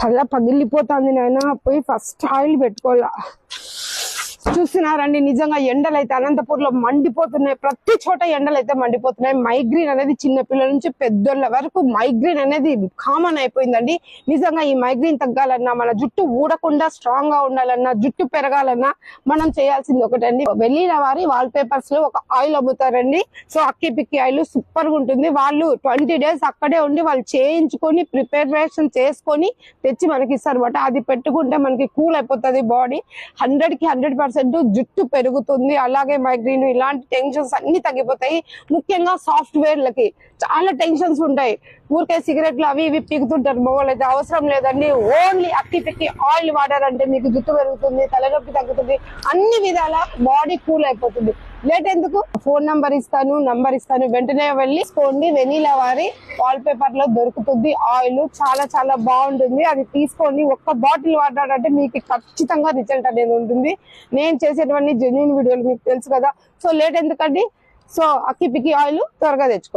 తల పగిలిపోతుంది నాయన. పోయి ఫస్ట్ ఆయిల్ పెట్టుకోవాలా. చూస్తున్నారండి, నిజంగా ఎండలు అయితే అనంతపూర్ లో మండిపోతున్నాయి. ప్రతి చోట ఎండలు అయితే మండిపోతున్నాయి. మైగ్రేన్ అనేది చిన్న పిల్లల నుంచి పెద్దోళ్ళ వరకు మైగ్రేన్ అనేది కామన్ అయిపోయిందండి. నిజంగా ఈ మైగ్రేన్ తగ్గాలన్నా, మన జుట్టు ఊడకుండా స్ట్రాంగ్ గా ఉండాలన్నా, జుట్టు పెరగాలన్నా మనం చేయాల్సింది ఒకటండి. వెళ్ళిన వారి వాల్ పేపర్స్ లో ఒక ఆయిల్ అమ్ముతారండి. సో అక్కి పిక్కి ఆయిల్ సూపర్ గా ఉంటుంది. వాళ్ళు 20 days అక్కడే ఉండి వాళ్ళు చేయించుకొని ప్రిపరేషన్ చేసుకొని తెచ్చి మనకి ఇస్తారు అనమాట. అది పెట్టుకుంటే మనకి కూల్ అయిపోతుంది బాడీ. 100కి 100% జుట్టు పెరుగుతుంది. అలాగే మైగ్రేన్ ఇలాంటి టెన్షన్స్ అన్ని తగ్గిపోతాయి. ముఖ్యంగా సాఫ్ట్వేర్లకి చాలా టెన్షన్స్ ఉంటాయి. ఊరికే సిగరెట్లు అవి ఇవి పీకుతుంటారు మొగోళ్ళు అయితే. అవసరం లేదండి. ఓన్లీ అక్కి పిక్కి ఆయిల్ వాడారంటే మీకు జుట్టు పెరుగుతుంది, తలనొప్పి తగ్గుతుంది, అన్ని విధాల బాడీ కూల్ అయిపోతుంది. లేట్ ఎందుకు? ఫోన్ నంబర్ ఇస్తాను, వెంటనే వెళ్ళి తీసుకోండి. వెనీలా వారి వాల్ పేపర్ లో దొరుకుతుంది ఆయిల్. చాలా చాలా బాగుంటుంది. అది తీసుకోండి. ఒక్క బాటిల్ వాడారంటే మీకు ఖచ్చితంగా రిజల్ట్ అనేది ఉంటుంది. నేను చేసేటువంటి జెన్యూన్ వీడియోలు మీకు తెలుసు కదా. సో లేట్ ఎందుకండి? సో అక్కి పిక్కి ఆయిల్ త్వరగా తెచ్చుకోండి.